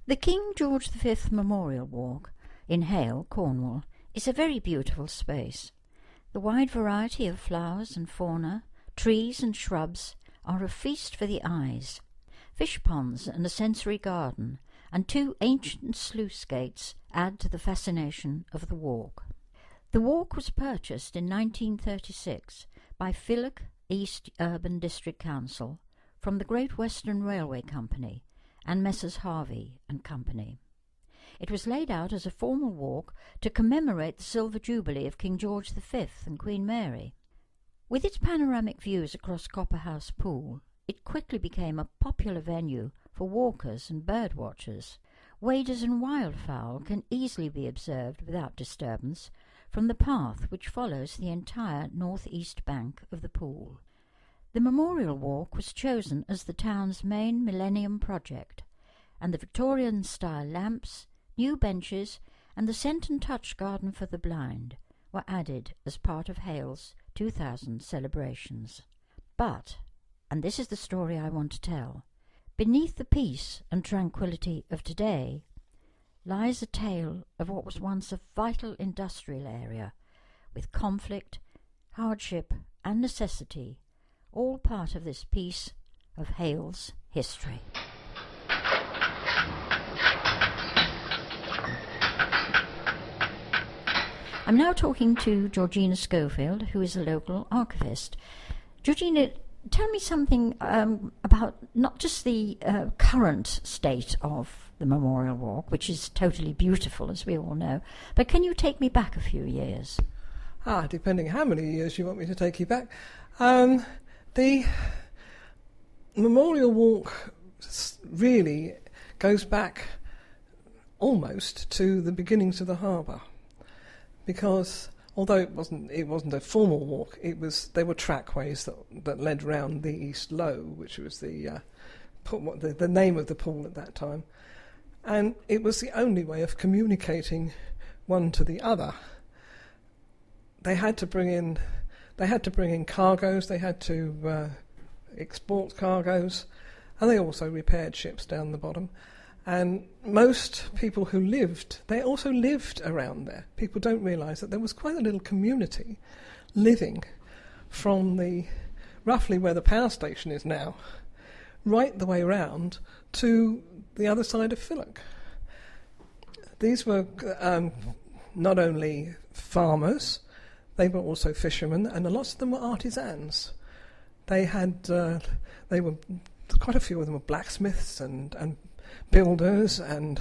The King George V Memorial Walk in Hale, Cornwall, is a very beautiful space. The wide variety of flowers and fauna, trees and shrubs are a feast for the eyes. Fish ponds and a sensory garden and 2 ancient sluice gates add to the fascination of the walk. The walk was purchased in 1936 by Phillock East Urban District Council from the Great Western Railway Company and Messrs Harvey and Company. It was laid out as a formal walk to commemorate the Silver Jubilee of King George V and Queen Mary. With its panoramic views across Copperhouse Pool, it quickly became a popular venue for walkers and bird watchers. Waders and wildfowl can easily be observed without disturbance from the path which follows the entire north-east bank of the pool. The Memorial Walk was chosen as the town's main Millennium project, and the Victorian-style lamps, new benches, and the Scent and Touch Garden for the Blind were added as part of Hale's 2000 celebrations. But, and this is the story I want to tell, beneath the peace and tranquility of today lies a tale of what was once a vital industrial area, with conflict, hardship, and necessity, all part of this piece of Hale's history. I'm now talking to Georgina Schofield, who is a local archivist. Georgina, tell me something about not just the current state of the Memorial Walk, which is totally beautiful, as we all know, but can you take me back a few years? Depending how many years you want me to take you back. The Memorial Walk really goes back almost to the beginnings of the harbour, because although it wasn't a formal walk, there were trackways that led round the East Low, which was the name of the pool at that time, and it was the only way of communicating one to the other. They had to bring in cargoes, they had to export cargoes, and they also repaired ships down the bottom. And most people who lived, they also lived around there. People don't realise that there was quite a little community living from roughly where the power station is now, right the way round to the other side of Phillock. These were not only farmers, they were also fishermen, and lots of them were artisans. Quite a few of them were blacksmiths and builders, and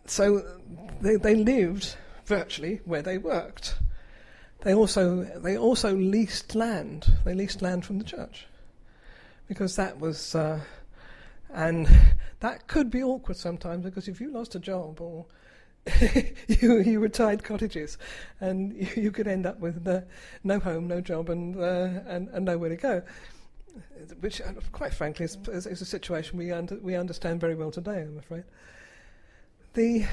so they lived virtually where they worked. They also leased land. They leased land from the church, because that was and that could be awkward sometimes, because if you lost a job or you were tied cottages, and you could end up with no home, no job, and nowhere to go. Which, quite frankly, is a situation we understand very well today, I'm afraid. They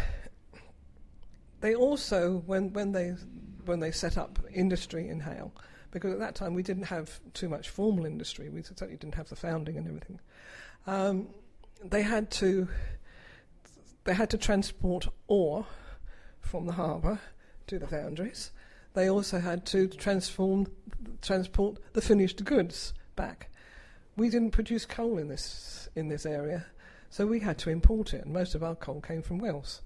also, when they set up industry in Hale, because at that time we didn't have too much formal industry, we certainly didn't have the founding and everything. They had to transport ore from the harbour to the foundries. They also had to transport the finished goods back. We didn't produce coal in this area, so we had to import it, and most of our coal came from Wales.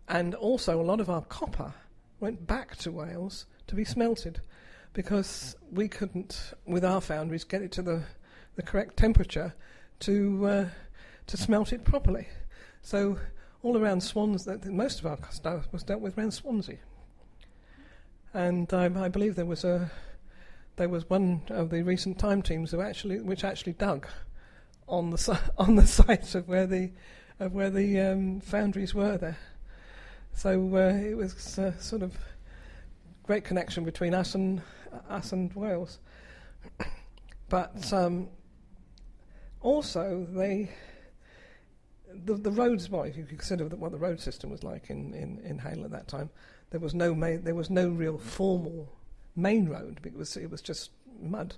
And also a lot of our copper went back to Wales to be smelted, because we couldn't, with our foundries, get it to the correct temperature to smelt it properly. So all around Swansea, most of our stuff was dealt with around Swansea. And I believe there was one of the recent time teams which actually dug on the site of where the foundries were there. So it was sort of great connection between us and Wales. But also the roads. Well, if you consider what the road system was like in Hale at that time, there was no real formal main road. It was just mud,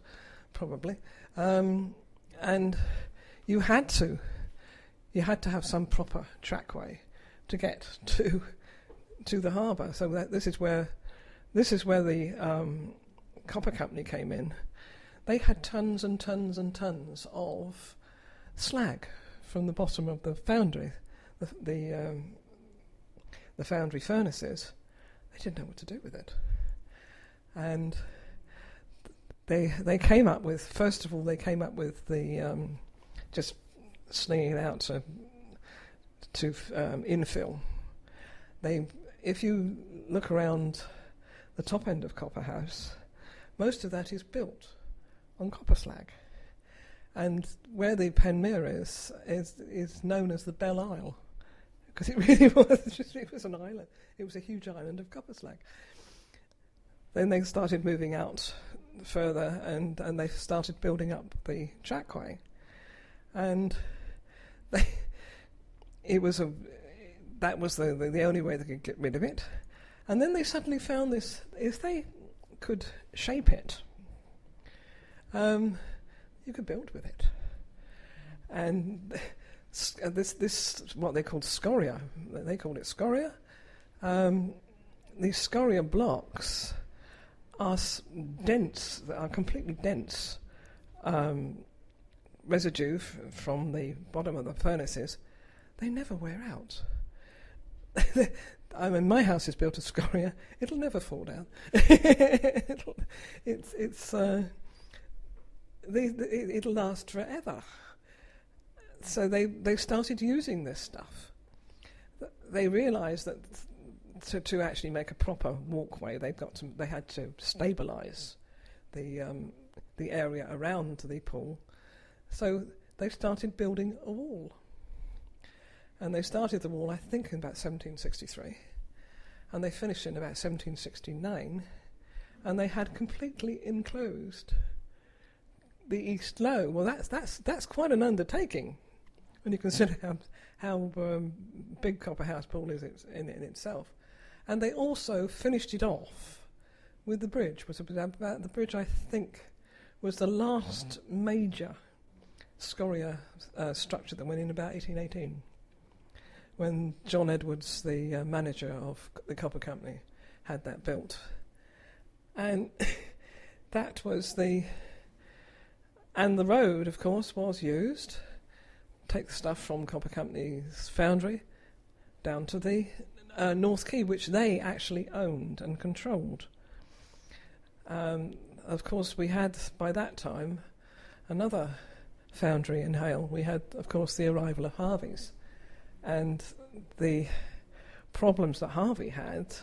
probably, and you had to you had to have some proper trackway to get to the harbour. So this is where the copper company came in. They had tons and tons and tons of slag from the bottom of the foundry, the foundry furnaces. They didn't know what to do with it, and they came up with, first of all, the just slinging it out to infill. If you look around the top end of Copper House, most of that is built on copper slag, and where the Penwith is known as the Belle Isle, because it really was. It was an island. It was a huge island of copper slag. Then they started moving out further, and they started building up the trackway, and that was the only way they could get rid of it. And then they suddenly found this: if they could shape it, you could build with it. And this what they called scoria. They called it scoria. These scoria blocks are dense. Are completely dense residue from the bottom of the furnaces. They never wear out. I mean, my house is built of scoria. It'll never fall down. It'll last forever. So they started using this stuff. They realised that to actually make a proper walkway, they had to stabilise the area around the pool. So they started building a wall. And they started the wall, I think, in about 1763, and they finished in about 1769, and they had completely enclosed the East Low. Well, that's quite an undertaking when you consider how big Copper House Pool is in itself. And they also finished it off with the bridge. The bridge, I think, was the last major scoria structure that went in about 1818. When John Edwards, the manager of the copper company, had that built. And that was and the road, of course, was used. Take the stuff from copper company's foundry down to the North Quay, which they actually owned and controlled. Of course, we had, by that time, another foundry in Hale. We had, of course, the arrival of Harvey's. And the problems that Harvey had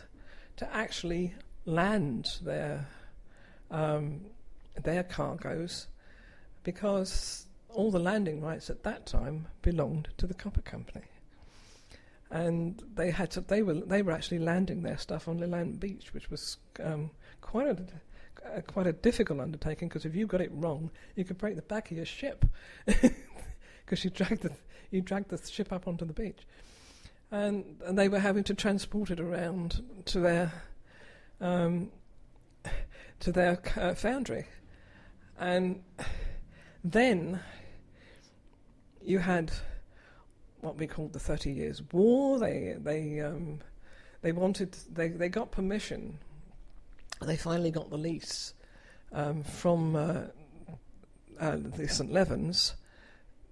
to actually land their cargoes, because all the landing rights at that time belonged to the copper company, and they were actually landing their stuff on Leland Beach, which was quite a difficult undertaking, because if you got it wrong, you could break the back of your ship, because you dragged the ship up onto the beach, and they were having to transport it around to their foundry. And then you had what we called the 30 Years' War. They got permission. They finally got the lease from the St Levens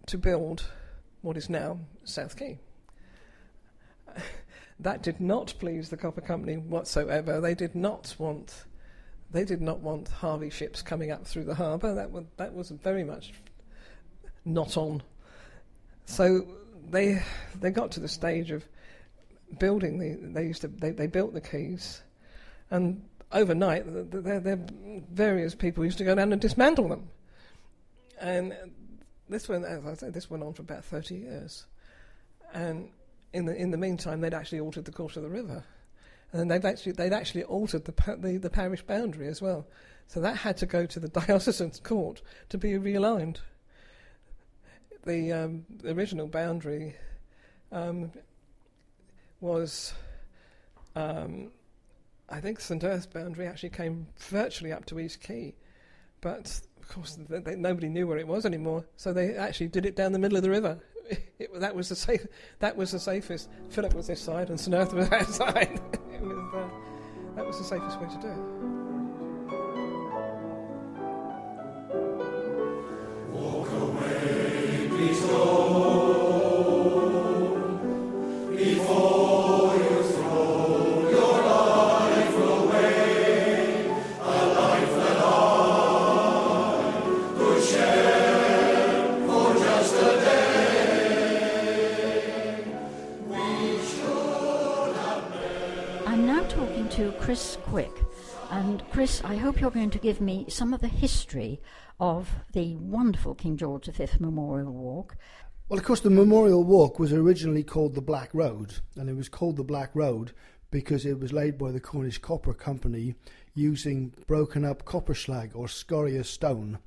to build what is now South Quay. That did not please the copper company whatsoever. They did not want Harvey ships coming up through the harbour. That was very much not on. So they got to the stage of building they built the quays, and overnight their various people used to go down and dismantle them. And this went, as I said, this went on for about 30 years. And in the meantime, they'd actually altered the course of the river, and they'd actually altered the parish boundary as well. So that had to go to the diocesan court to be realigned. The original boundary was, I think, St Earth's boundary actually came virtually up to East Quay, but of course nobody knew where it was anymore, so they actually did it down the middle of the river. It that was the safe. That was the safest. Philip was this side and Snurth was that side. That was the safest way to do it. Walk away, please don't, before you throw your life away, a life that I could share for just a day. We should have met. I'm now talking to Chris Quick. And Chris, I hope you're going to give me some of the history of the wonderful King George V Memorial Walk. Well, of course, the Memorial Walk was originally called the Black Road, and it was called the Black Road because it was laid by the Cornish Copper Company using broken up copper slag or scoria stone.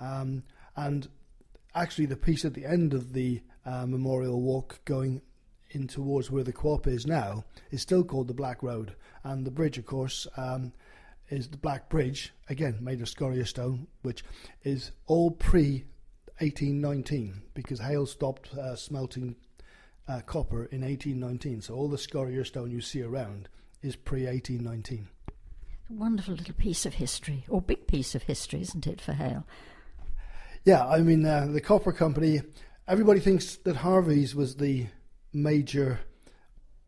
And actually the piece at the end of the Memorial Walk going in towards where the co-op is now is still called the Black Road. And the bridge, of course, is the Black Bridge, again made of scoria stone, which is all pre-1819 because Hale stopped smelting copper in 1819. So all the scoria stone you see around is pre-1819. A wonderful little piece of history, or big piece of history, isn't it, for Hale? Yeah, I mean, the Copper Company, everybody thinks that Harvey's was the major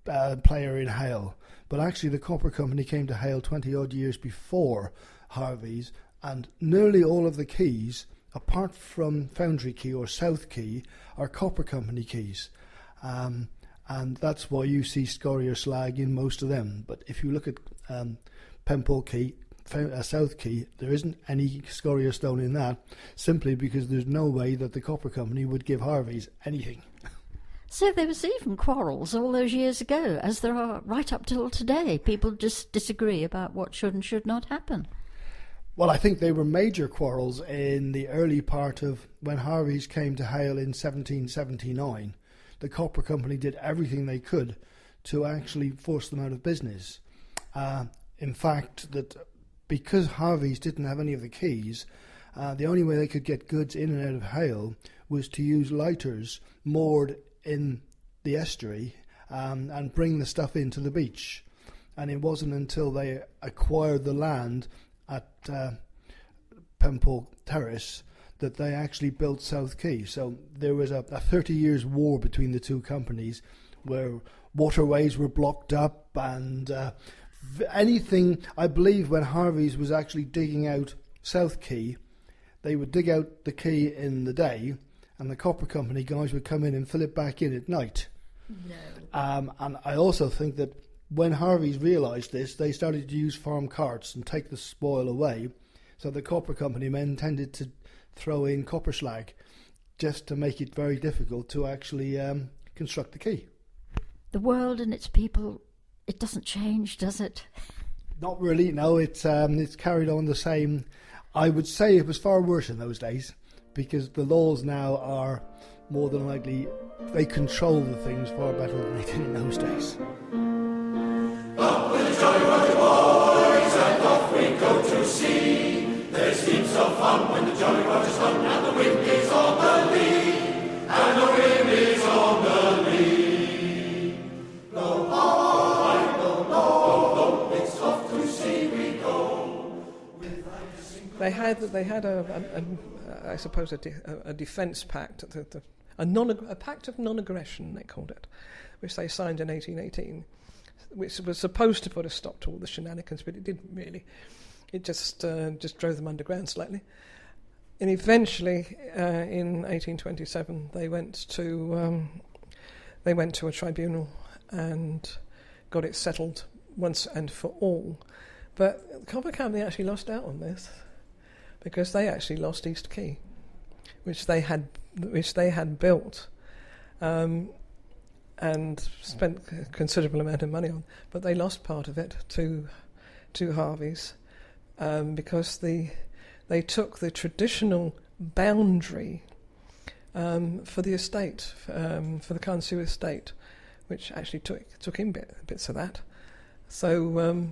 player in Hale. But actually the Copper Company came to Hale 20-odd years before Harvey's, and nearly all of the keys, apart from Foundry Key or South Key, are Copper Company keys. And that's why you see scoria slag in most of them. But if you look at Penwith Key, South Key, there isn't any scoria stone in that, simply because there's no way that the Copper Company would give Harvey's anything. So there was even quarrels all those years ago, as there are right up till today. People just disagree about what should and should not happen. Well, I think they were major quarrels in the early part of when Harvey's came to Hale in 1779. The Copper Company did everything they could to actually force them out of business. In fact, that because Harvey's didn't have any of the keys, the only way they could get goods in and out of Hale was to use lighters moored in the estuary and bring the stuff into the beach. And it wasn't until they acquired the land at Penwith Terrace that they actually built South Quay. So there was a 30 years war between the two companies where waterways were blocked up and anything. I believe when Harvey's was actually digging out South Quay, they would dig out the quay in the day and the Copper Company guys would come in and fill it back in at night. No. And I also think that when Harvey's realised this, they started to use farm carts and take the spoil away. So the Copper Company men tended to throw in copper slag just to make it very difficult to actually construct the quay. The world and its people, it doesn't change, does it? Not really, no. It's carried on the same. I would say it was far worse in those days, because the laws now are more than likely, they control the things far better than they did in those days. Up with the Jolly Roger boys, and off we go to sea. There's heaps of fun when the Jolly Roger's done, and the wind is on the lee, and the wind is on the lee. Blow high, blow low, blow, it's off to sea we go. They had I suppose a defence pact, a pact of non-aggression, they called it, which they signed in 1818, which was supposed to put a stop to all the shenanigans, but it didn't really. It just drove them underground slightly. And eventually, in 1827, they went to a tribunal and got it settled once and for all. But the Copper Company actually lost out on this, because they actually lost East Quay, which they had built and spent a considerable amount of money on, but they lost part of it to Harvey's because they took the traditional boundary for the estate, for the Carnsue estate, which actually took in bits of that. So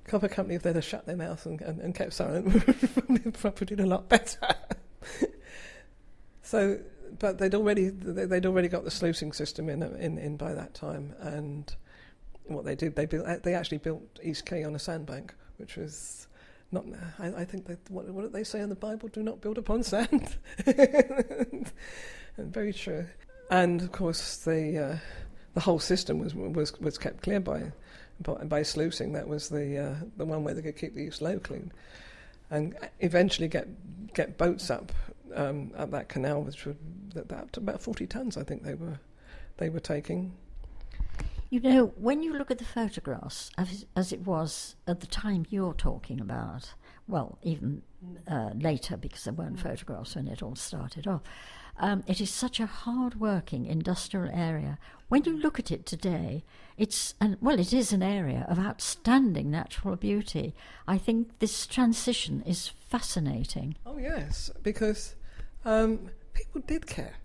Copper Company, if they'd have shut their mouth and kept silent, would have probably done a lot better. So but they'd already got the sluicing system in by that time, and what they did, they actually built East Quay on a sandbank, which was not. I think what did they say in the Bible? Do not build upon sand. Very true. And of course, the whole system was kept clear by sluicing. That was the one way they could keep the East Low clean, and eventually get boats up that canal, which were up to about 40 tons. I think they were taking. You know, when you look at the photographs as it was at the time you're talking about, well, even later, because there weren't photographs when it all started off, it is such a hard-working industrial area. When you look at it today, it is an area of outstanding natural beauty. I think this transition is fascinating. Oh yes, because people did care.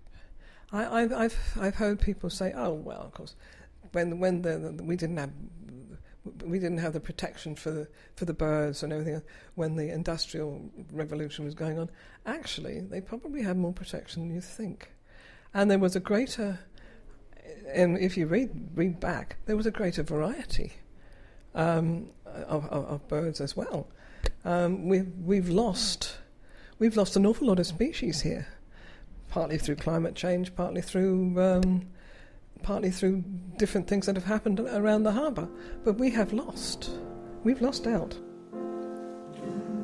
I've heard people say, "Oh well, of course, when we didn't have the protection for the birds and everything else, when the Industrial Revolution was going on, actually they probably had more protection than you think, and there was a greater. And if you read back, there was a greater variety of birds as well. We've lost an awful lot of species here, partly through climate change, partly through different things that have happened around the harbour. But we've lost out. Do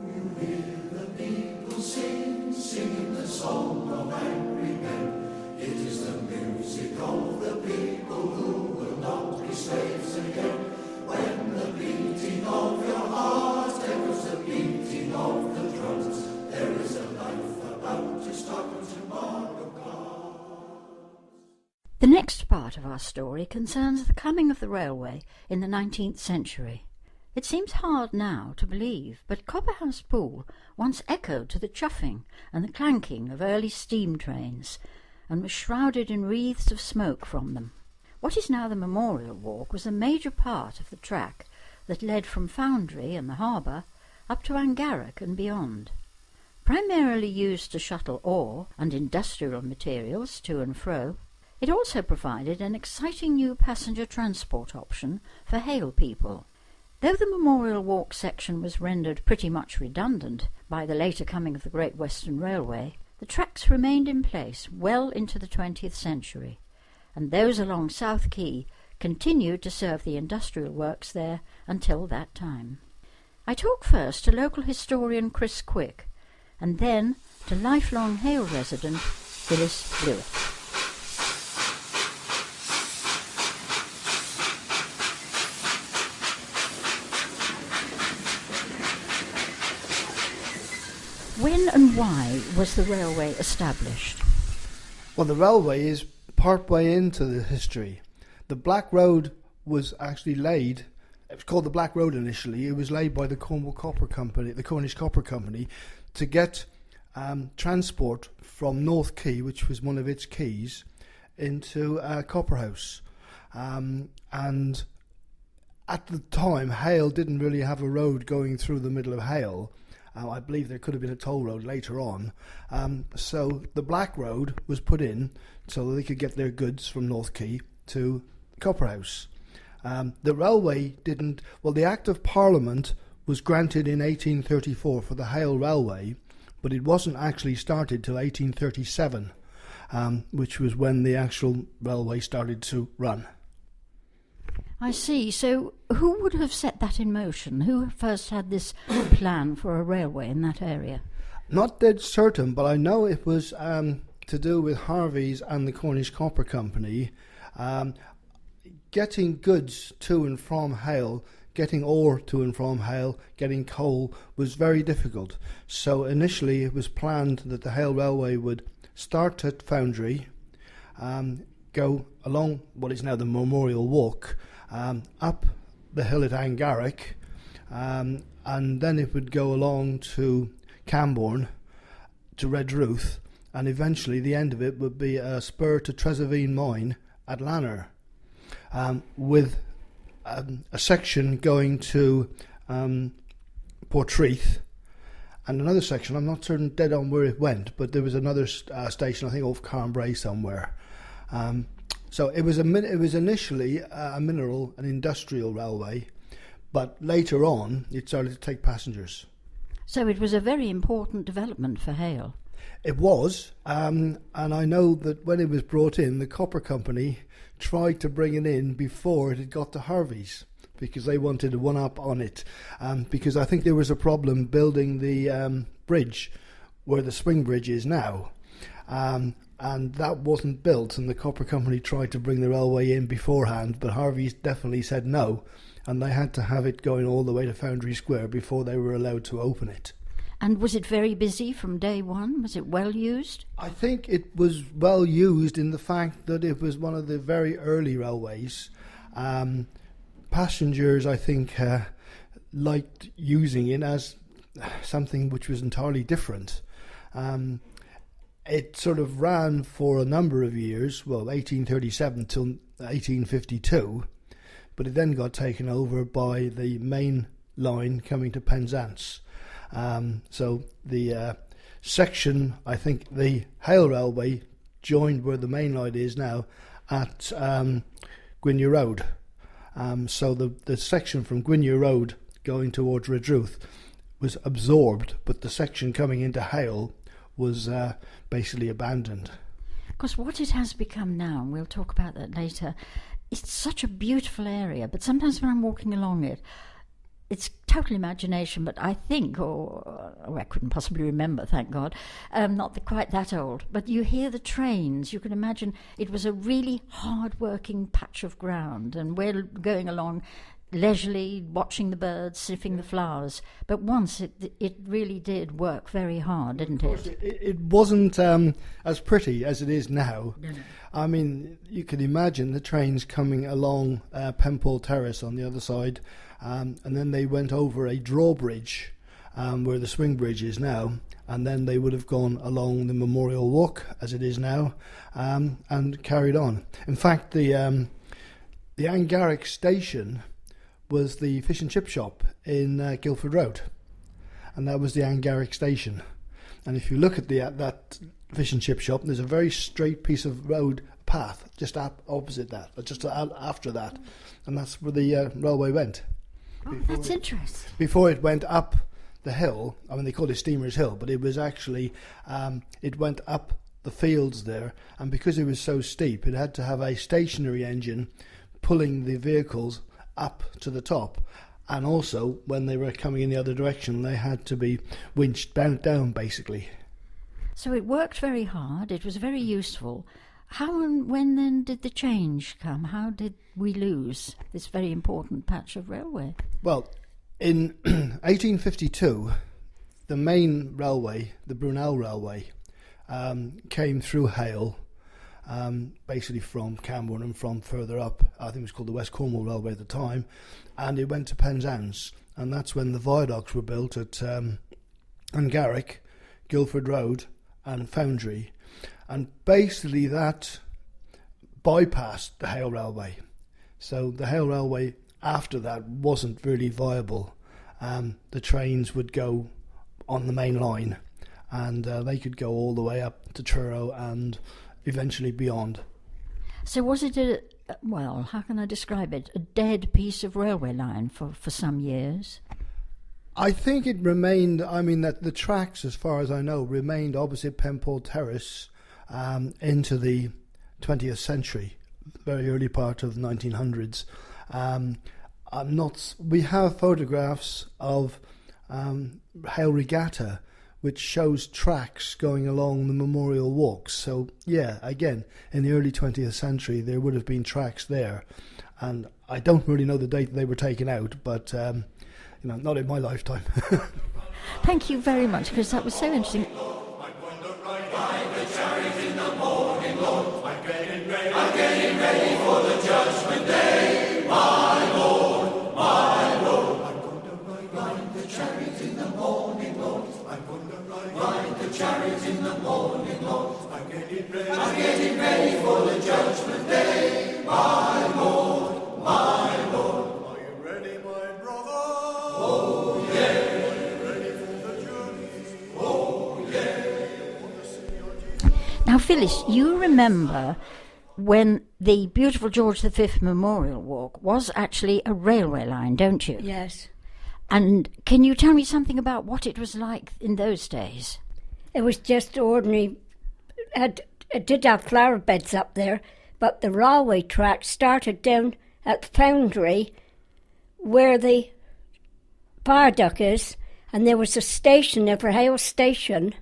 you hear the people singing the song of angry men? It is the music of the people who will not be slaves again. When the beating of your heart echoes the beating of the drums, there is a life about to start when tomorrow comes. The next part of our story concerns the coming of the railway in the 19th century. It seems hard now to believe, but Copperhouse Pool once echoed to the chuffing and the clanking of early steam trains, and was shrouded in wreaths of smoke from them. What is now the Memorial Walk was a major part of the track that led from Foundry and the harbour up to Angaric and beyond. Primarily used to shuttle ore and industrial materials to and fro, it also provided an exciting new passenger transport option for Hale people. Though the Memorial Walk section was rendered pretty much redundant by the later coming of the Great Western Railway, the tracks remained in place well into the 20th century, and those along South Quay continued to serve the industrial works there until that time. I talk first to local historian Chris Quick, and then to lifelong Hale resident Phyllis Blewett. When and why was the railway established? Well, the railway is part way into the history. The Black Road was actually laid. It was called the Black Road initially. It was laid by the Cornwall Copper Company, the Cornish Copper Company, to get transport from North Quay, which was one of its quays, into Copperhouse. And at the time, Hale didn't really have a road going through the middle of Hale. I believe there could have been a toll road later on. So the Black Road was put in so that they could get their goods from North Quay to Copperhouse. The railway didn't... Well, the Act of Parliament was granted in 1834 for the Hale Railway, but it wasn't actually started till 1837, which was when the actual railway started to run. I see. So who would have set that in motion? Who first had this plan for a railway in that area? Not dead certain, but I know it was to do with Harvey's and the Cornish Copper Company. Getting goods to and from Hale, getting ore to and from Hale, getting coal was very difficult. So initially it was planned that the Hale Railway would start at Foundry, go along what is now the Memorial Walk, up the hill at Angaric, and then it would go along to Camborne, to Redruth, and eventually the end of it would be a spur to Trezevine Mine at Lanner, with a section going to Portreath, and another section, I'm not certain dead on where it went, but there was another station, I think off Carnbray somewhere. So it was initially a mineral and industrial railway, but later on it started to take passengers. So it was a very important development for Hale. It was, and I know that when it was brought in, the Copper Company tried to bring it in before it had got to Harvey's, because they wanted a one-up on it, because I think there was a problem building the bridge where the swing bridge is now, and that wasn't built, and the Copper Company tried to bring the railway in beforehand, but Harvey's definitely said no, and they had to have it going all the way to Foundry Square before they were allowed to open it. And was it very busy from day one? Was it well used? I think it was well used in the fact that it was one of the very early railways. Passengers, I think, liked using it as something which was entirely different. It sort of ran for a number of years, well, 1837 till 1852, but it then got taken over by the main line coming to Penzance. So the section, I think the Hale Railway joined where the main line is now at Gwynedd Road. So the section from Gwynedd Road going towards Redruth was absorbed, but the section coming into Hale was basically abandoned. Because what it has become now, and we'll talk about that later, it's such a beautiful area, but sometimes when I'm walking along it, it's total imagination, but I think, I couldn't possibly remember, thank God, not quite that old, but you hear the trains. You can imagine it was a really hard-working patch of ground, and we're going along leisurely, watching the birds, sniffing the flowers. But once it really did work very hard, didn't it? It wasn't as pretty as it is now. No. I mean, you can imagine the trains coming along Penwith Terrace on the other side, and then they went over a drawbridge where the swing bridge is now, and then they would have gone along the Memorial Walk as it is now, and carried on. In fact, the Angaric station was the fish and chip shop in Guildford Road, and that was the Angaric station. And if you look at that fish and chip shop, there's a very straight piece of road path just opposite that, or just after that, and that's where the railway went. Oh, that's interesting. Before it went up the hill, I mean, they called it Steamer's Hill, but it was actually, it went up the fields there, and because it was so steep, it had to have a stationary engine pulling the vehicles up to the top, and also when they were coming in the other direction, they had to be winched down basically. So it worked very hard, it was very useful. How and when then did the change come? How did we lose this very important patch of railway? Well, in 1852, the main railway, the Brunel Railway, came through Hale, basically from Camborne and from further up. I think it was called the West Cornwall Railway at the time, and it went to Penzance, and that's when the viaducts were built at Angaric, Guildford Road and Foundry, and basically that bypassed the Hale Railway. So the Hale Railway after that wasn't really viable. The trains would go on the main line, and they could go all the way up to Truro and eventually beyond. So was it how can I describe it, a dead piece of railway line for some years? I think it remained, that the tracks, as far as I know, remained opposite Penwith Terrace into the 20th century, very early part of the 1900s. We have photographs of Hale Regatta, which shows tracks going along the Memorial Walks. So, yeah, again, in the early 20th century, there would have been tracks there. And I don't really know the date they were taken out, but, not in my lifetime. Thank you very much, because that was so interesting. I'm getting ready for the judgment day, my Lord, my Lord. I'm going to ride the chariot in the morning, Lord. I'm going to ride the chariot in the morning, Lord. I'm getting ready for the judgment day, my Lord, my Lord. Are you ready, my brother? Oh, yeah. Are you ready for the journey? Phyllis, you remember when the beautiful George V Memorial Walk was actually a railway line, don't you? Yes. And can you tell me something about what it was like in those days? It was just ordinary. It did have flower beds up there, but the railway track started down at the Foundry where the viaduct is, and there was a station there for Hale Station,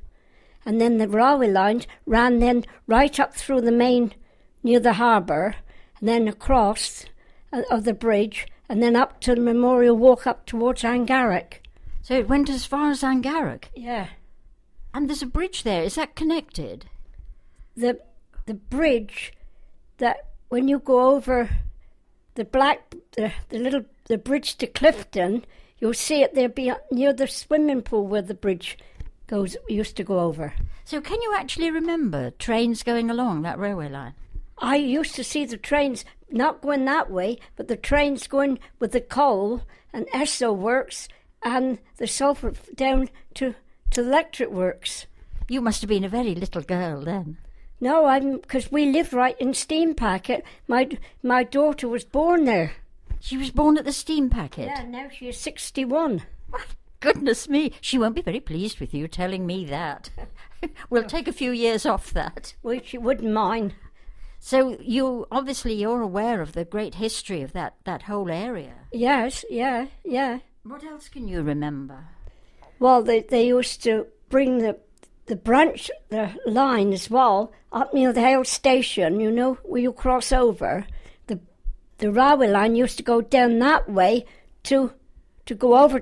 and then the railway lines ran then right up through the main near the harbour, and then across of the bridge, and then up to the Memorial Walk up towards Angarrick. So it went as far as Angarrick? Yeah. And there's a bridge there. Is that connected? The bridge that when you go over the bridge to Clifton, you'll see it there near the swimming pool where the bridge used to go over. So can you actually remember trains going along that railway line? I used to see the trains not going that way, but the trains going with the coal and Esso works and the sulphur down to the electric works. You must have been a very little girl then. No, because we lived right in Steam Packet. My daughter was born there. She was born at the Steam Packet? Yeah, now she is 61. Goodness me, she won't be very pleased with you telling me that. We'll take a few years off that. Well, she wouldn't mind. So you're aware of the great history of that whole area. Yes, yeah. What else can you remember? Well, they used to bring the line as well, up near the Hale Station, where you cross over. The railway line used to go down that way to go over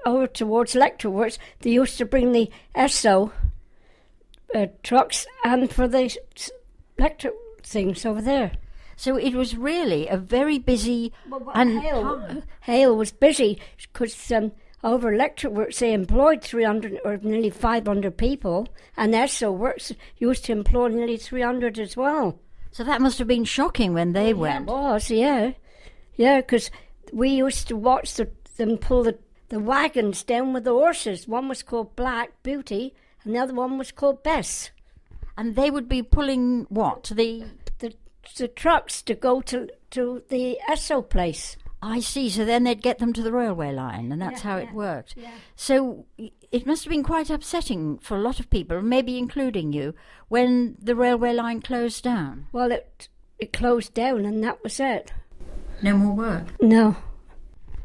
over towards Electric Works. They used to bring the Esso trucks and for the electric things over there. So it was really a very busy Hale was busy because over Electric Works they employed 300 or nearly 500 people, and Esso Works used to employ nearly 300 as well. So that must have been shocking when they went. It was, yeah, because we used to watch them pull the wagons down with the horses. One was called Black Beauty, and the other one was called Bess. And they would be pulling what? The trucks to go to the Esso place. I see. So then they'd get them to the railway line, and that's how it worked. Yeah. So it must have been quite upsetting for a lot of people, maybe including you, when the railway line closed down. Well, it closed down, and that was it. No more work? No.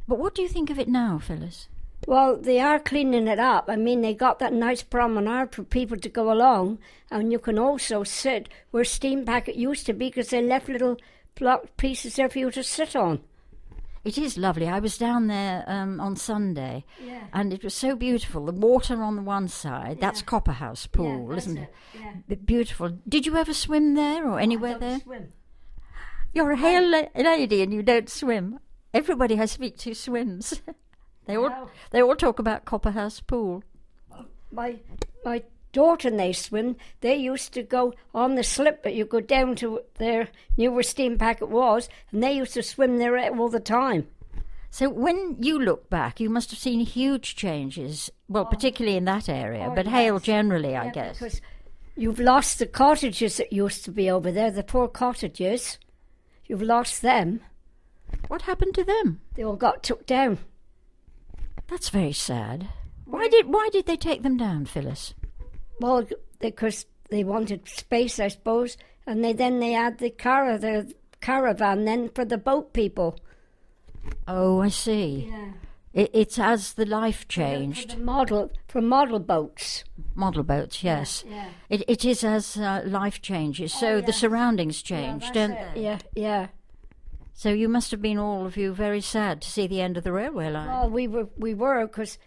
But what do you think of it now, Phyllis? Well, they are cleaning it up. I mean, they got that nice promenade for people to go along, and you can also sit where Steam Packet used to be, because they left little block pieces there for you to sit on. It is lovely. I was down there on Sunday, and it was so beautiful. The water on the one side, that's Copperhouse Pool, isn't it? Yeah. Beautiful. Did you ever swim there or anywhere there? Swim. You're a Hale lady and you don't swim. Everybody I speak to swims. They all talk about Copperhouse Pool. My daughter and they swim. They used to go on the slip, but you go down to there near where Steam Packet was, and they used to swim there all the time. So when you look back, you must have seen huge changes, well, particularly in that area, but Hale generally, I guess. Because you've lost the cottages that used to be over there, the poor cottages. You've lost them. What happened to them? They all got took down. That's very sad. Why did they take them down, Phyllis? Well, because they wanted space, I suppose, and they had the caravan then for the boat people. Oh, I see. Yeah. It's as the life changed. For model boats. Model boats, yes. Yeah. It is as life changes, so the surroundings change, don't they? Yeah. So you must have been, all of you, very sad to see the end of the railway line. Well, we were, because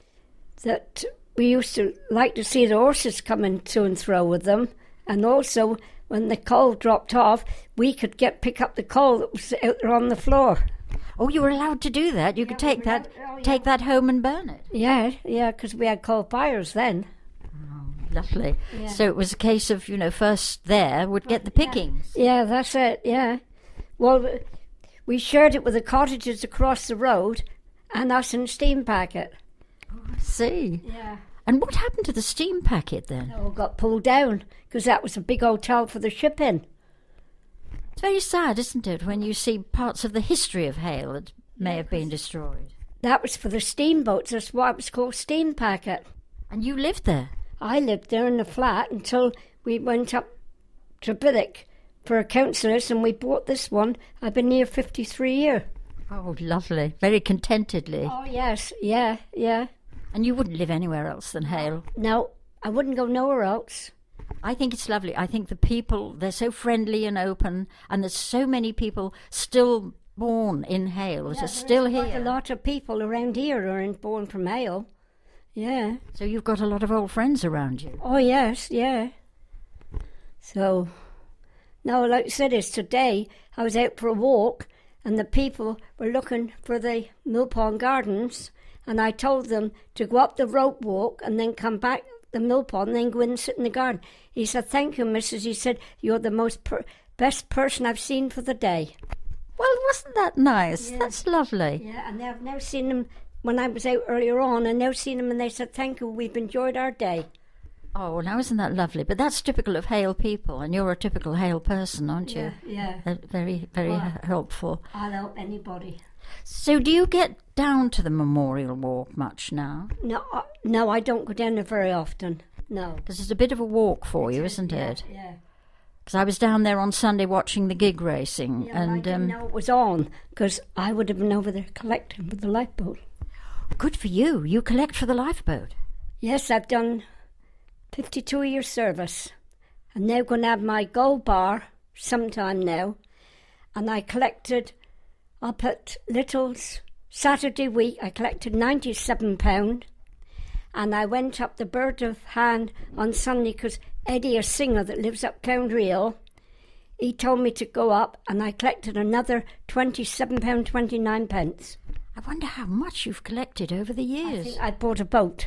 we used to like to see the horses coming to and fro with them, and also when the coal dropped off, we could pick up the coal that was out there on the floor. Oh, you were allowed to do that? You could take that home and burn it? Yeah, because we had coal fires then. Oh, lovely. Yeah. So it was a case of, first there would get the pickings. Yeah, that's it, yeah. Well, we shared it with the cottages across the road and us in Steam Packet. Oh, I see. Yeah. And what happened to the steam packet then? It all got pulled down because that was a big hotel for the shipping. It's very sad, isn't it, when you see parts of the history of Hale that may have been destroyed. That was for the steamboats. That's why it was called Steam Packet. And you lived there? I lived there in the flat until we went up to Billick for a councillors and we bought this one. I've been here 53 years. Oh, lovely. Very contentedly. Oh, yes. Yeah, yeah. And you wouldn't live anywhere else than Hale? No, I wouldn't go nowhere else. I think it's lovely. I think the people, they're so friendly and open, and there's so many people still born in Hale that are still here. Quite a lot of people around here are born from Hale. Yeah. So you've got a lot of old friends around you. Oh, yes, yeah. So, no, like I said, it's today. I was out for a walk, and the people were looking for the Mill Pond Gardens, and I told them to go up the rope walk and then come back the mill pond and then go in and sit in the garden. He said, "Thank you, Mrs." He said, "You're the most best person I've seen for the day." Well, wasn't that nice? Yeah. That's lovely. Yeah, and I've now seen them when I was out earlier on, and now seen them and they said, "Thank you, we've enjoyed our day." Oh, now isn't that lovely? But that's typical of Hale people, and you're a typical Hale person, aren't you? Yeah. Very, very helpful. I'll help anybody. So do you get down to the Memorial Walk much now? No, I don't go down there very often. No. Because it's a bit of a walk for you, isn't it? Yeah. Because I was down there on Sunday watching the gig racing. Yeah, and I didn't know it was on, because I would have been over there collecting with the lifeboat. Good for you. You collect for the lifeboat. Yes, I've done 52 years service. I'm now going to have my gold bar sometime now. And I collected up at Little's Saturday week. I collected £97. And I went up the Bird of Hand on Sunday because Eddie, a singer that lives up County Hill, he told me to go up, and I collected another £27.29. I wonder how much you've collected over the years. I think I bought a boat.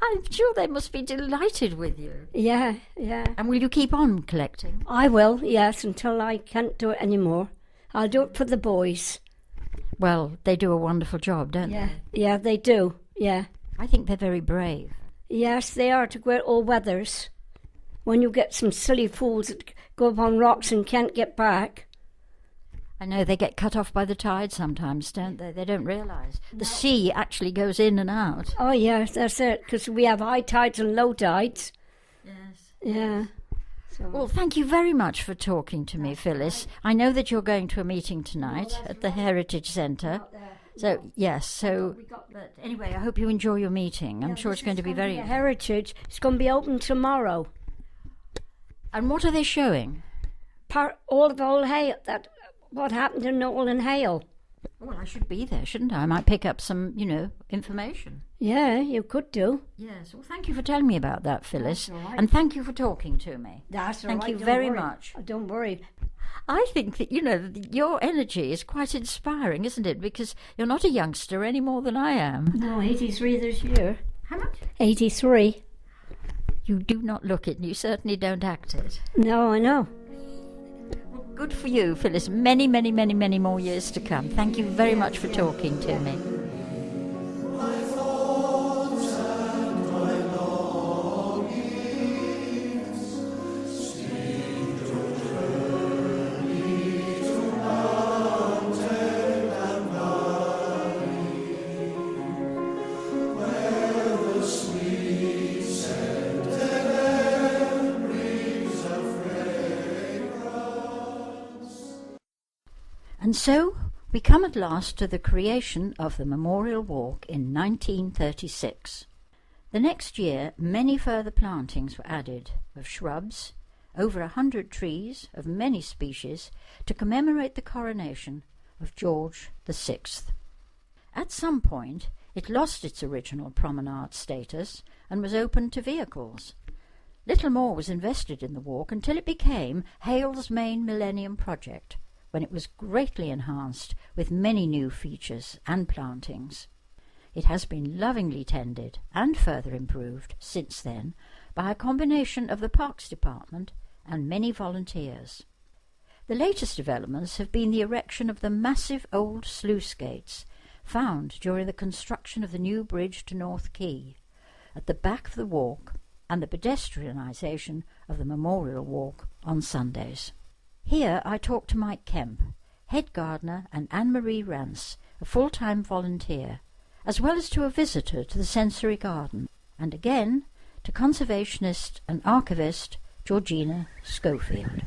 I'm sure they must be delighted with you. Yeah. And will you keep on collecting? I will, yes, until I can't do it anymore. I'll do it for the boys. Well, they do a wonderful job, don't they? Yeah, they do, yeah. I think they're very brave. Yes, they are, to go out all weathers. When you get some silly fools that go up on rocks and can't get back. I know they get cut off by the tide sometimes, don't they? They don't realise. The sea actually goes in and out. Oh, yes, that's it, because we have high tides and low tides. Yes. Yeah. Well, thank you very much for talking to me, Phyllis. I know that you're going to a meeting tonight at the Heritage Centre. So, yes, but anyway, I hope you enjoy your meeting. I'm sure it's going to be very... Heritage, it's going to be open tomorrow. And what are they showing? All of Old Hale, what happened in Nolan Hale. Well, I should be there, shouldn't I? I might pick up some, information. Yeah, you could do. Yes. Well, thank you for telling me about that, Phyllis. That's all right. And thank you for talking to me. That's all right. Thank you Don't very worry. much. Oh, don't worry. I think that, your energy is quite inspiring, isn't it? Because you're not a youngster any more than I am. No, 83 this year. How much? 83. You do not look it, and you certainly don't act it. No, I know. Well, good for you, Phyllis. Many, many, many, many more years to come. Thank you very much for talking to me. And so we come at last to the creation of the Memorial Walk in 1936. The next year, many further plantings were added of shrubs, over 100 trees of many species, to commemorate the coronation of George VI. At some point, it lost its original promenade status and was opened to vehicles. Little more was invested in the walk until it became Hale's main Millennium Project, when it was greatly enhanced with many new features and plantings. It has been lovingly tended and further improved since then by a combination of the Parks Department and many volunteers. The latest developments have been the erection of the massive old sluice gates, found during the construction of the new bridge to North Quay, at the back of the walk and the pedestrianisation of the Memorial Walk on Sundays. Here I talked to Mike Kemp, head gardener, and Anne-Marie Rance, a full-time volunteer, as well as to a visitor to the sensory garden, and again to conservationist and archivist Georgina Schofield.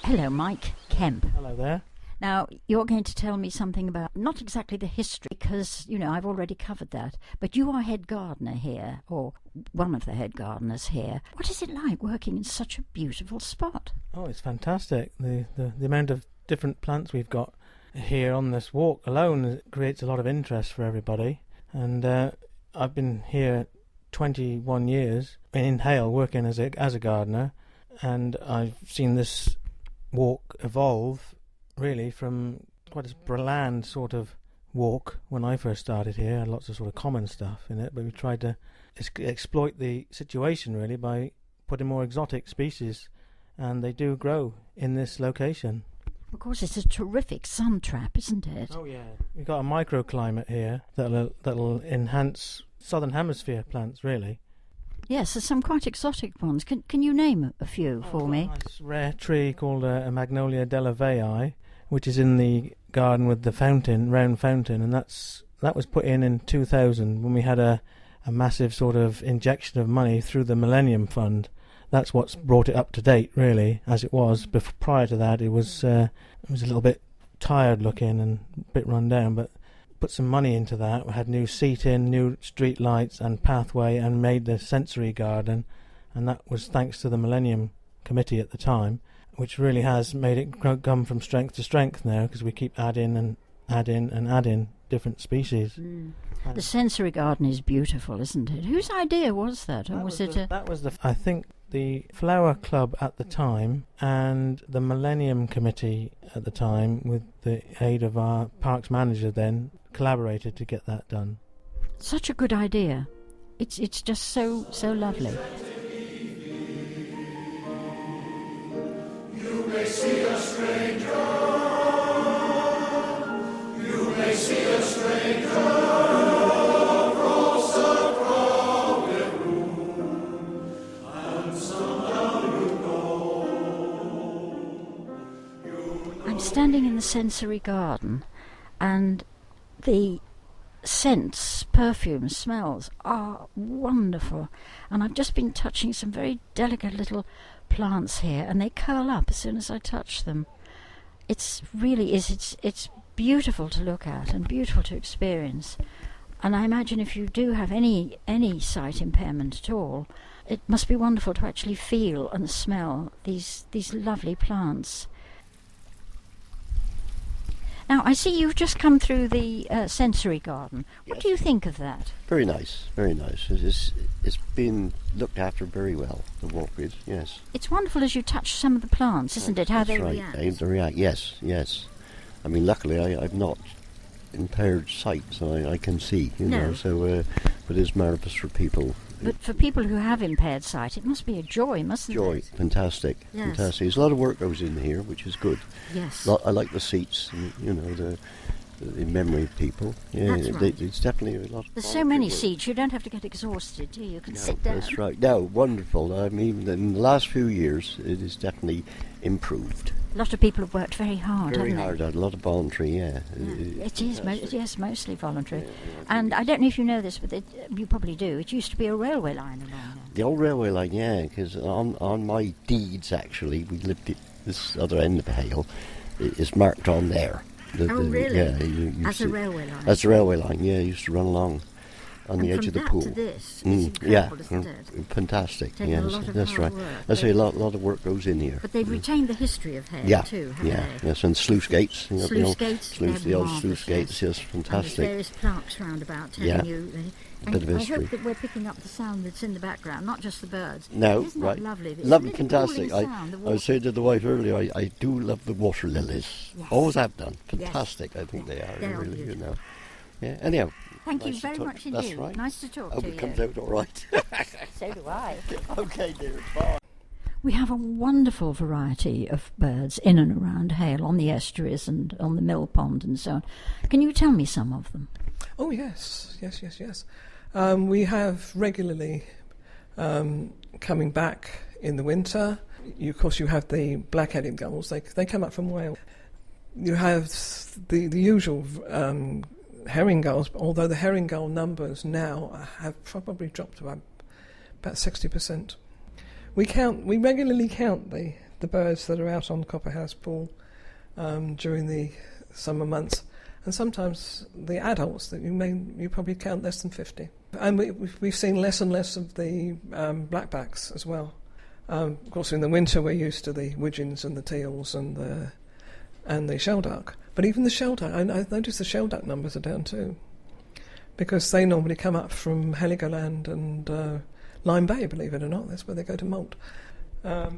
Hello, Mike Kemp. Hello there. Now, you're going to tell me something about, not exactly the history, because, I've already covered that, but you are head gardener here, or one of the head gardeners here. What is it like working in such a beautiful spot? Oh, it's fantastic. The amount of different plants we've got here on this walk alone creates a lot of interest for everybody. And I've been here 21 years in Hale working as a gardener, and I've seen this walk evolve really from quite a bland sort of walk when I first started here. Lots of sort of common stuff in it, but we tried to exploit the situation really by putting more exotic species, and they do grow in this location. Of course, it's a terrific sun trap, isn't it? Oh yeah, we've got a microclimate here that'll enhance southern hemisphere plants really. Yes, there's some quite exotic ones. Can you name a few for me? A nice rare tree called a Magnolia della Vei, which is in the garden with the fountain, round fountain, and that was put in 2000 when we had a massive sort of injection of money through the Millennium Fund. That's what's brought it up to date, really, as it was. Prior to that, it was a little bit tired looking and a bit run down, but put some money into that. We had new seating, new street lights and pathway, and made the sensory garden, and that was thanks to the Millennium Committee at the time, which really has made it come from strength to strength now, because we keep adding different species. The sensory garden is beautiful, isn't it? Whose idea was that? I think the Flower Club at the time and the Millennium Committee at the time, with the aid of our parks manager then, collaborated to get that done. Such a good idea. It's just so lovely. You may see a stranger. You may see a stranger across a crowded room, and somehow you know. I'm standing in the sensory garden, and the scents, perfumes, smells are wonderful. And I've just been touching some very delicate little plants here, and they curl up as soon as I touch them. It's beautiful to look at and beautiful to experience. And I imagine if you do have any sight impairment at all, it must be wonderful to actually feel and smell these lovely plants. Now, I see you've just come through the sensory garden. What Yes. do you think of that? Very nice, very nice. It's been looked after very well, the walk is, yes. It's wonderful as you touch some of the plants, isn't it, how That's they right. react? They react, yes. I mean, luckily I've not impaired sight, so I can see, you No. know, so, but it's marvellous for people. But for people who have impaired sight, it must be a joy, mustn't Joy, it? fantastic, Yes. fantastic. There's a lot of work goes in here, which is good. Yes. I like the seats, and, you know, the memory of people. Yeah, That's right. it's definitely a lot. There's so many seats, you don't have to get exhausted, do you? You can sit down. That's right. No, wonderful. I mean, in the last few years, it is definitely improved. A lot of people have worked very hard, Very haven't hard. A lot of voluntary, yeah. they? It is, fantastic. mostly voluntary. And I don't know if you know this, but you probably do. It used to be a railway line along there. The old railway line, yeah, because on my deeds, actually, we lived at this other end of Hale. It's marked on there. Oh, really? Yeah. You As a see- railway line? As a railway line, yeah. It used to run along. on the edge of the that pool. to this, it's Yeah, incredible, isn't it? fantastic. Taking Yes, a lot of that's hard right. work. That's a lot of work goes in here. But they've retained the history of Hale Yeah, too, haven't yeah, they? yes, and sluice gates. Sluice gates, the they're old marvellous, sluice gates, yes, And fantastic. there's various plaques round about telling Yeah. you. Bit of I history. hope that we're picking up the sound that's in the background, not just the birds. No, Isn't right. that lovely? It's Lovely, a little fantastic. cooling sound, the I was water. saying to the wife earlier, I do love the water lilies. Yes. Always have done. Yes. Fantastic, I think they are. They are really, you beautiful. know. Yeah. Anyhow. Thank you nice to very talk- much That's indeed. right. Nice to talk Hope to it you. comes out all right. So do I. Okay, dear. Bye. We have a wonderful variety of birds in and around Hale, on the estuaries and on the mill pond and so on. Can you tell me some of them? Oh, yes. We have regularly coming back in the winter. Of course, you have the black-headed gulls. They come up from Wales. You have the usual herring gulls, although the herring gull numbers now have probably dropped to about 60%. We regularly count the birds that are out on Copperhouse Pool during the summer months, and sometimes the adults that you probably count less than 50. And we've seen less and less of the blackbacks as well. Of course, in the winter we're used to the widgeons and the teals and the shelduck. But even the shelduck, I've noticed the shelduck numbers are down too, because they normally come up from Heligoland and Lyme Bay, believe it or not. That's where they go to molt.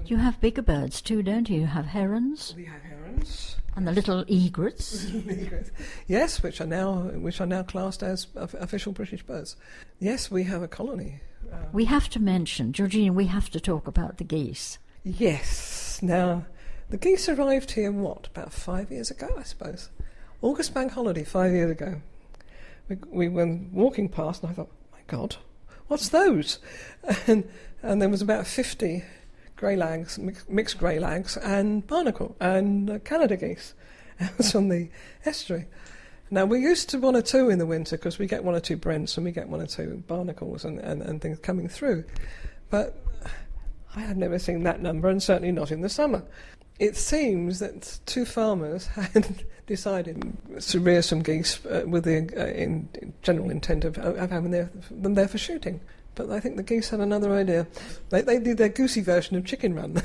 You have bigger birds too, don't you? You have herons We have herons. and the little egrets. Yes, which are now classed as official British birds. Yes, we have a colony. We have to mention, Georgina, we have to talk about the geese. Yes. Now, the geese arrived here, about 5 years ago, I suppose. August Bank Holiday, 5 years ago. We were walking past and I thought, my God, what's those? And there was about 50 greylags, mixed greylags, and barnacle, and Canada geese. It was on the estuary. Now, we're used to one or two in the winter because we get one or two brents and we get one or two barnacles and things coming through. But I had never seen that number, and certainly not in the summer. It seems that two farmers had decided to rear some geese with the in general intent of having them there for shooting. But I think the geese had another idea. They did their goosey version of Chicken Run.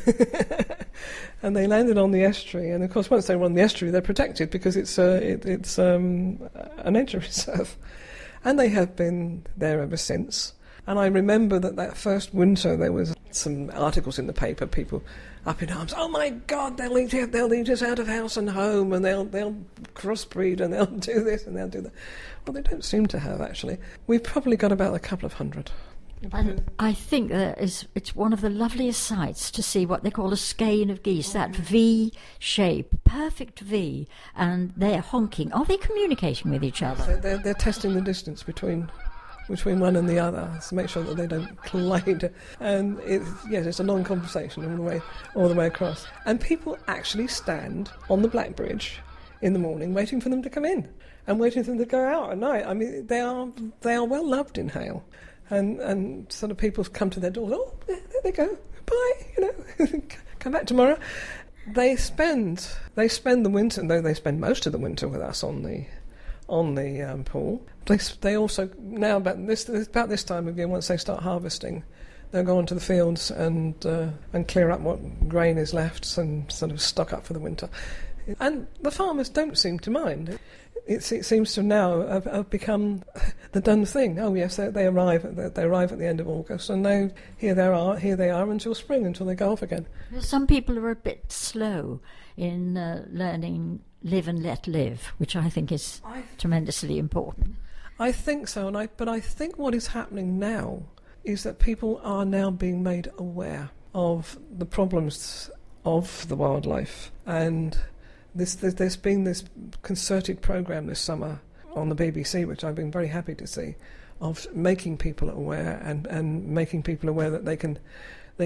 And they landed on the estuary. And of course, once they were on the estuary, they're protected because it's an nature reserve. And they have been there ever since. And I remember that first winter there was some articles in the paper, people up in arms. Oh my God, they'll eat us out of house and home, and they'll crossbreed, and they'll do this and they'll do that. Well, they don't seem to have, actually. We've probably got about a couple of hundred. And I think it's one of the loveliest sights to see what they call a skein of geese, that V shape, perfect V, and they're honking. Are they communicating with each other? They're testing the distance between one and the other to make sure that they don't collide. And it's a long conversation all the way across. And people actually stand on the Black Bridge in the morning waiting for them to come in and waiting for them to go out at night. I mean, they are well loved in Hale. And sort of people come to their doors. Oh, there they go. Bye. Come back tomorrow. They spend the winter, though they spend most of the winter with us on the pool. They also now about this time of year, once they start harvesting, they'll go onto the fields and clear up what grain is left and sort of stock up for the winter. And the farmers don't seem to mind. It seems to now have become the done thing. Oh yes, they arrive at the end of August, and here they are until spring, until they go off again. Some people are a bit slow in learning live and let live, which I think is tremendously important. I think so, but I think what is happening now is that people are now being made aware of the problems of the wildlife, and there's been this concerted programme this summer on the BBC, which I've been very happy to see, of making people aware and making people aware that they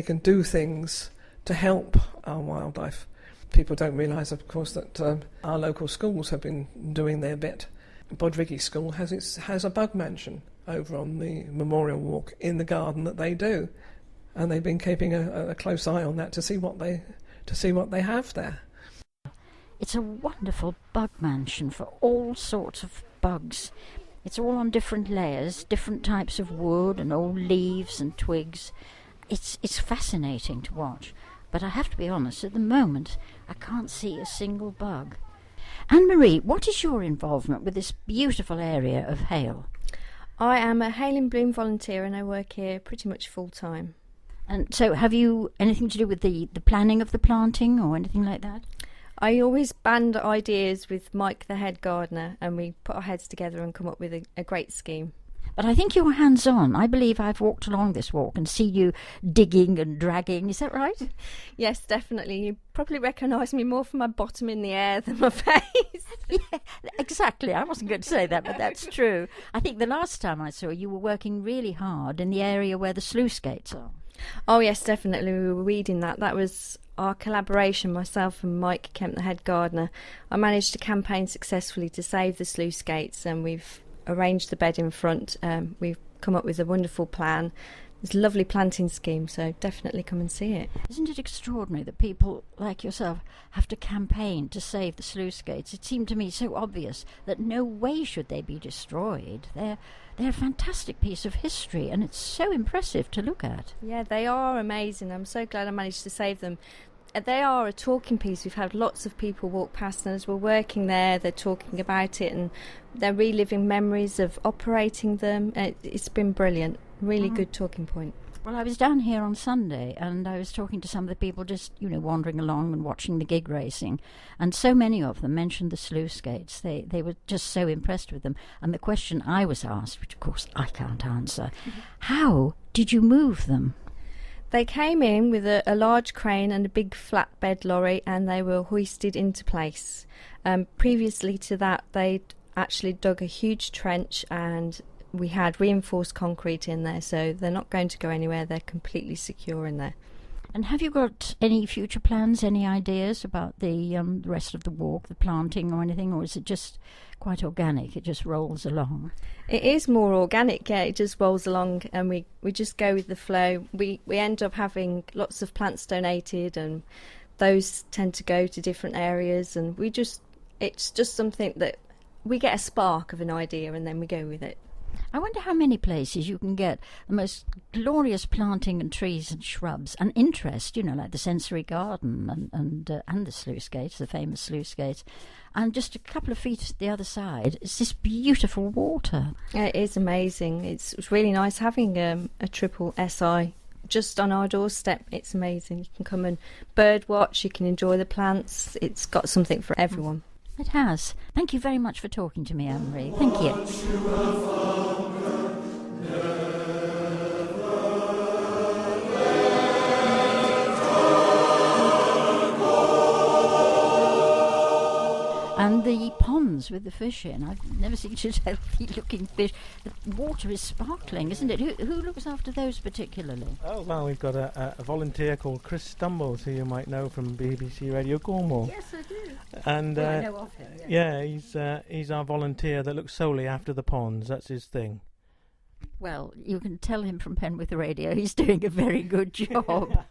can do things to help our wildlife. People don't realise, of course, that our local schools have been doing their bit. Bodriggy School has a bug mansion over on the Memorial Walk in the garden that they do, and they've been keeping a close eye on that to see what they have there. It's a wonderful bug mansion for all sorts of bugs. It's all on different layers, different types of wood and old leaves and twigs. It's fascinating to watch. But I have to be honest, at the moment, I can't see a single bug. Anne-Marie, what is your involvement with this beautiful area of Hale? I am a Hale in Bloom volunteer and I work here pretty much full time. And so have you anything to do with the planning of the planting or anything like that? I always band ideas with Mike, the head gardener, and we put our heads together and come up with a great scheme. But I think you're hands-on. I believe I've walked along this walk and see you digging and dragging. Is that right? Yes, definitely. You probably recognise me more from my bottom in the air than my face. Yeah, exactly. I wasn't going to say that, but that's true. I think the last time I saw you were working really hard in the area where the sluice gates are. Oh, yes, definitely. We were weeding that. That was our collaboration, myself and Mike Kemp, the head gardener. I managed to campaign successfully to save the sluice gates, and we've arranged the bed in front. We've come up with a wonderful plan. It's a lovely planting scheme, so definitely come and see it. Isn't it extraordinary that people like yourself have to campaign to save the sluice gates? It seemed to me so obvious that no way should they be destroyed. They're a fantastic piece of history, and it's so impressive to look at. Yeah, they are amazing. I'm so glad I managed to save them. They are a talking piece. We've had lots of people walk past, and as we're working there, they're talking about it, and they're reliving memories of operating them. It's been brilliant. Really good talking point. Well, I was down here on Sunday, and I was talking to some of the people just, wandering along and watching the gig racing, and so many of them mentioned the sluice gates. They were just so impressed with them. And the question I was asked, which of course I can't answer, how did you move them? They came in with a large crane and a big flatbed lorry, and they were hoisted into place. Previously to that, they'd actually dug a huge trench, and we had reinforced concrete in there, so they're not going to go anywhere. They're completely secure in there. And have you got any future plans, any ideas about the rest of the walk, the planting or anything, or is it just quite organic? It just rolls along? It is more organic, yeah. It just rolls along, and we just go with the flow. We end up having lots of plants donated, and those tend to go to different areas, and it's just something that we get a spark of an idea, and then we go with it. I wonder how many places you can get the most glorious planting and trees and shrubs and interest, like the sensory garden and the sluice gates, the famous sluice gates, and just a couple of feet the other side, it's this beautiful water. It is amazing. It's really nice having a triple SI just on our doorstep. It's amazing. You can come and bird watch, you can enjoy the plants. It's got something for everyone. It has. Thank you very much for talking to me, Anne-Marie. Thank you. And the ponds with the fish in. I've never seen such healthy-looking fish. The water is sparkling, isn't it? Who looks after those particularly? Oh, well, we've got a volunteer called Chris Stumbles, who you might know from BBC Radio Cornwall. Yes, I do. And I know of him. Yeah, he's our volunteer that looks solely after the ponds. That's his thing. Well, you can tell him from Penwith Radio he's doing a very good job.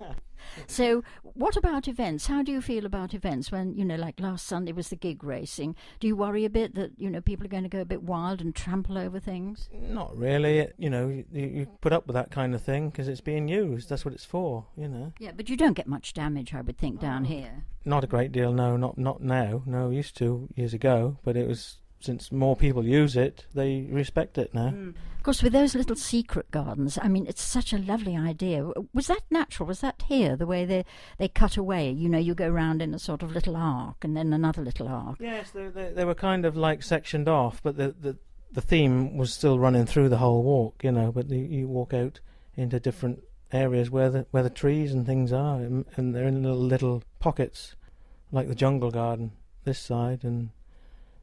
So, what about events? How do you feel about events when, like last Sunday was the gig racing? Do you worry a bit that, people are going to go a bit wild and trample over things? Not really. You put up with that kind of thing because it's being used. That's what it's for, Yeah, but you don't get much damage, I would think, down here. Not a great deal, no, not now. No, used to years ago, but it was... Since more people use it, they respect it now. Of course, with those little secret gardens, it's such a lovely idea. Was that natural? Was that here, the way they cut away? You go round in a sort of little arc and then another little arc. Yes, they were kind of like sectioned off, but the theme was still running through the whole walk, but you walk out into different areas where the trees and things are, and they're in little pockets, like the jungle garden this side and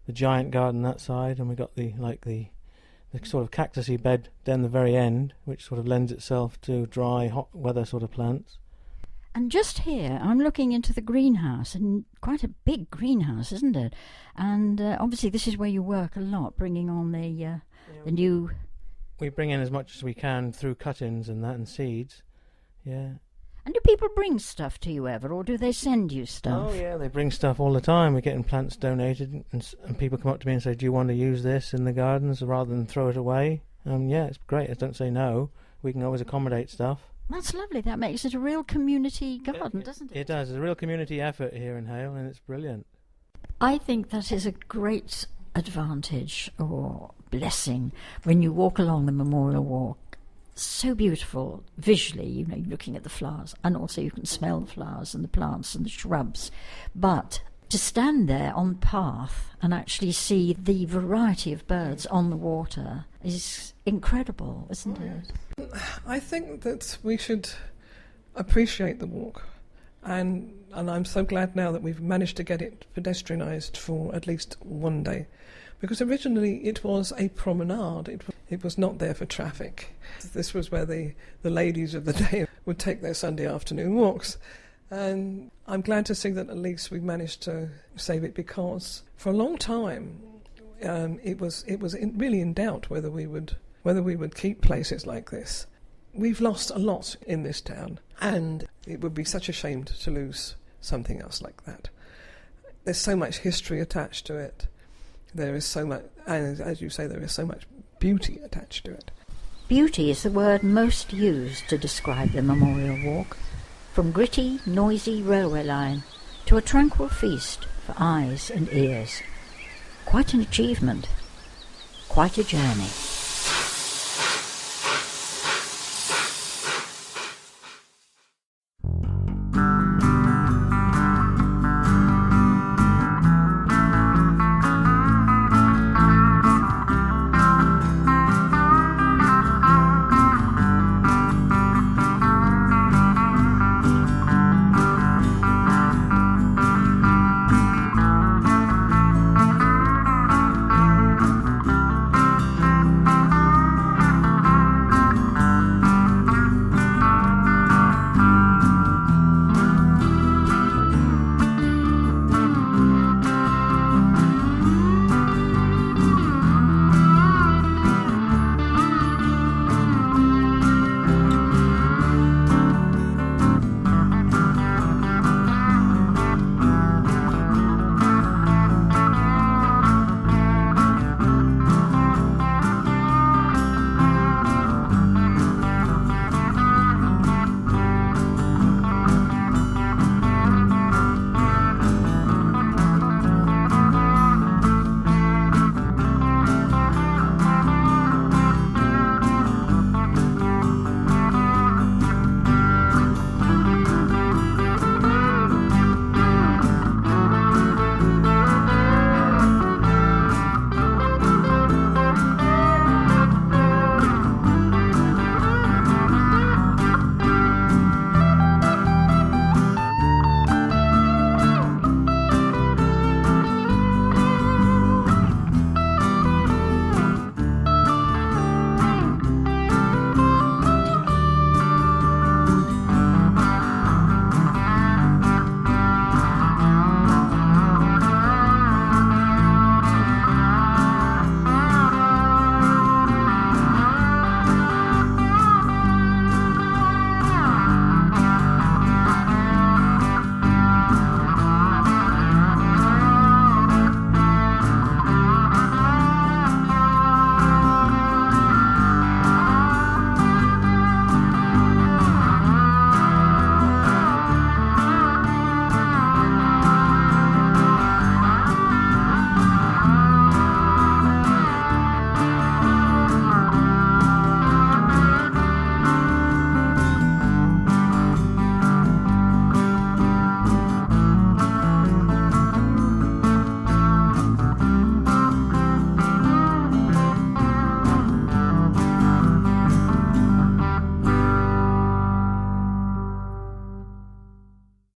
the giant garden that side, and we got the sort of cactusy bed down the very end, which sort of lends itself to dry, hot weather sort of plants. And just here, I'm looking into the greenhouse, and quite a big greenhouse, isn't it? And obviously this is where you work a lot, bringing on the new... We bring in as much as we can through cut-ins and that, and seeds, yeah. And do people bring stuff to you ever, or do they send you stuff? Oh yeah, they bring stuff all the time. We're getting plants donated, and people come up to me and say, "Do you want to use this in the gardens rather than throw it away?" Yeah, it's great. I don't say no. We can always accommodate stuff. That's lovely. That makes it a real community garden, doesn't it? It does. It's a real community effort here in Hale, and it's brilliant. I think that is a great advantage or blessing when you walk along the Memorial Walk. So beautiful visually, you're looking at the flowers, and also you can smell the flowers and the plants and the shrubs. But to stand there on the path and actually see the variety of birds on the water is incredible, isn't it? I think that we should appreciate the walk, and I'm so glad now that we've managed to get it pedestrianised for at least one day, because originally it was a promenade. It was not there for traffic. This was where the ladies of the day would take their Sunday afternoon walks. And I'm glad to see that at least we managed to save it, because for a long time it was really in doubt whether we would keep places like this. We've lost a lot in this town, and it would be such a shame to lose something else like that. There's so much history attached to it. There is so much, and as you say, there is so much beauty attached to it. Beauty is the word most used to describe the Memorial Walk. From gritty, noisy railway line to a tranquil feast for eyes and ears. Quite an achievement. Quite a journey.